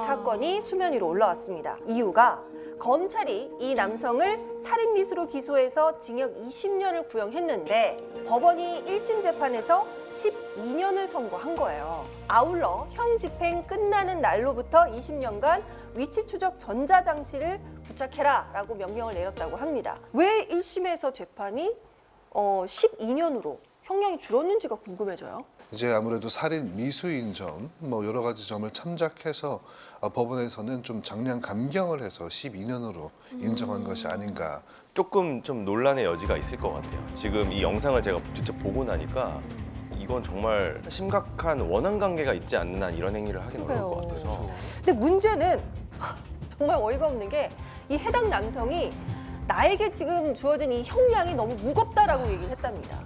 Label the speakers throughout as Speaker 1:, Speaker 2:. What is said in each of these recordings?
Speaker 1: 사건이 수면 위로 올라왔습니다. 이유가 검찰이 이 남성을 살인미수로 기소해서 징역 20년을 구형했는데 법원이 1심 재판에서 12년을 선고한 거예요. 아울러 형 집행 끝나는 날로부터 20년간 위치 추적 전자장치를 부착해라라고 명령을 내렸다고 합니다. 왜 1심에서 재판이 12년으로 형량이 줄었는지가 궁금해져요.
Speaker 2: 이제 아무래도 살인 미수인 점, 뭐 여러 가지 점을 참작해서 법원에서는 좀 장량 감경을 해서 12년으로 인정한 것이 아닌가.
Speaker 3: 조금 좀 논란의 여지가 있을 것 같아요. 지금 이 영상을 제가 직접 보고 나니까 이건 정말 심각한 원한 관계가 있지 않는 한 이런 행위를 하긴 어려울 것 같아서.
Speaker 1: 근데 문제는 정말 어이가 없는 게 이 해당 남성이 나에게 지금 주어진 이 형량이 너무 무겁다라고 얘기를 했답니다.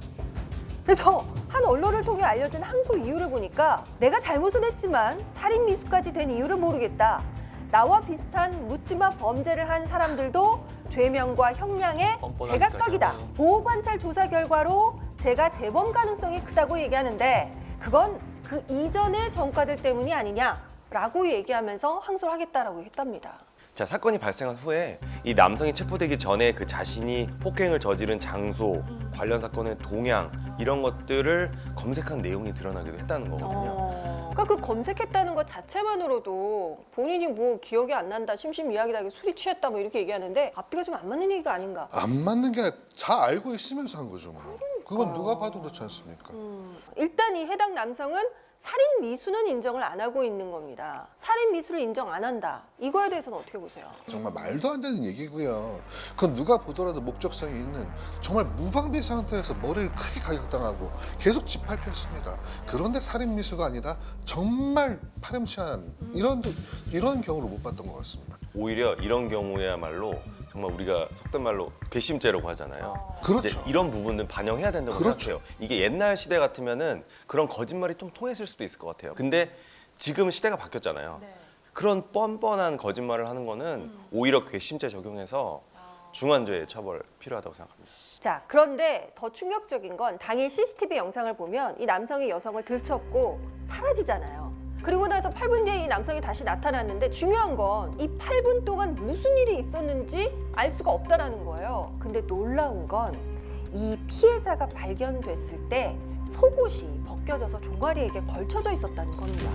Speaker 1: 그래서 한 언론을 통해 알려진 항소 이유를 보니까 내가 잘못은 했지만 살인 미수까지 된 이유를 모르겠다. 나와 비슷한 묻지마 범죄를 한 사람들도 죄명과 형량에 제각각이다. 보호관찰 조사 결과로 제가 재범 가능성이 크다고 얘기하는데 그건 그 이전의 전과들 때문이 아니냐라고 얘기하면서 항소를 하겠다라고 했답니다.
Speaker 3: 자, 사건이 발생한 후에 이 남성이 체포되기 전에 그 자신이 폭행을 저지른 장소, 관련 사건의 동향 이런 것들을 검색한 내용이 드러나기도 했다는 거거든요.
Speaker 1: 그러니까 그 검색했다는 것 자체만으로도 본인이 뭐 기억이 안 난다, 심심미약이다, 술이 취했다 뭐 이렇게 얘기하는데 앞뒤가 좀 안 맞는 얘기가 아닌가.
Speaker 2: 안 맞는 게 다 알고 있으면서 한 거죠. 뭐. 그건 누가 봐도 그렇지 않습니까?
Speaker 1: 일단 이 해당 남성은 살인 미수는 인정을 안 하고 있는 겁니다. 살인 미수를 인정 안 한다. 이거에 대해서는 어떻게 보세요?
Speaker 2: 정말 말도 안 되는 얘기고요. 그건 누가 보더라도 목적성이 있는 정말 무방비 상태에서 머리를 크게 가격당하고 계속 짓밟혔습니다. 그런데 살인 미수가 아니라 정말 파렴치한 이런 경우를 못 봤던 것 같습니다.
Speaker 3: 오히려 이런 경우야말로 정말 우리가 속된 말로 괘씸죄라고 하잖아요.
Speaker 2: 그렇죠.
Speaker 3: 이제 이런 부분은 반영해야 된다고
Speaker 2: 그렇죠.
Speaker 3: 생각해요. 이게 옛날 시대 같으면은 그런 거짓말이 좀 통했을 수도 있을 것 같아요. 근데 지금 시대가 바뀌었잖아요. 그런 뻔뻔한 거짓말을 하는 거는 오히려 괘씸죄 적용해서 중환죄의 처벌 필요하다고 생각합니다.
Speaker 1: 자, 그런데 더 충격적인 건 당일 CCTV 영상을 보면 이 남성이 여성을 들쳤고 사라지잖아요. 그리고 나서 8분 뒤에 이 남성이 다시 나타났는데 중요한 건 이 8분 동안 무슨 일이 있었는지 알 수가 없다라는 거예요. 근데 놀라운 건 이 피해자가 발견됐을 때 속옷이 벗겨져서 종아리에게 걸쳐져 있었다는 겁니다.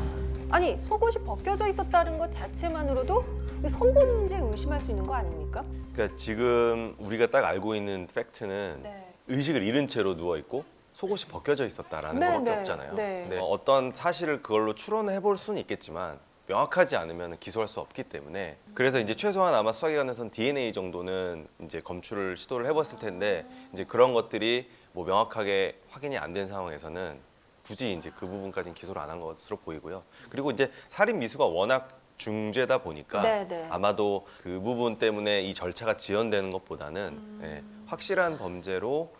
Speaker 1: 아니, 속옷이 벗겨져 있었다는 것 자체만으로도 성범죄 의심할 수 있는 거 아닙니까?
Speaker 3: 그러니까 지금 우리가 딱 알고 있는 팩트는 의식을 잃은 채로 누워 있고 속옷이 벗겨져 있었다라는 것밖에 없잖아요. 근데 어떤 사실을 그걸로 추론해 볼 수는 있겠지만 명확하지 않으면 기소할 수 없기 때문에 그래서 이제 최소한 아마 수사기관에서는 DNA 정도는 이제 검출을 시도를 해봤을 텐데 이제 그런 것들이 뭐 명확하게 확인이 안 된 상황에서는 굳이 이제 그 부분까지는 기소를 안 한 것으로 보이고요. 그리고 이제 살인 미수가 워낙 중죄다 보니까 아마도 그 부분 때문에 이 절차가 지연되는 것보다는 예, 확실한 범죄로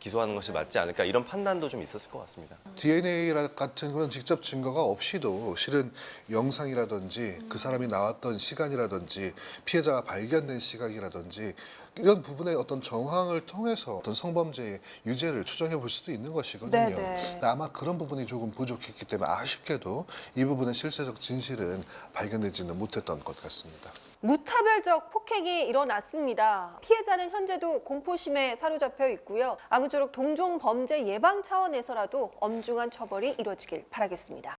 Speaker 3: 기소하는 것이 맞지 않을까 이런 판단도 좀 있었을 것 같습니다.
Speaker 2: DNA 같은 그런 직접 증거가 없이도 실은 영상이라든지 그 사람이 나왔던 시간이라든지 피해자가 발견된 시각이라든지 이런 부분의 어떤 정황을 통해서 어떤 성범죄의 유죄를 추정해 볼 수도 있는 것이거든요. 근데 아마 그런 부분이 조금 부족했기 때문에 아쉽게도 이 부분의 실체적 진실은 발견되지는 못했던 것 같습니다.
Speaker 1: 무차별적 폭행이 일어났습니다. 피해자는 현재도 공포심에 사로잡혀 있고요. 아무쪼록 동종 범죄 예방 차원에서라도 엄중한 처벌이 이루어지길 바라겠습니다.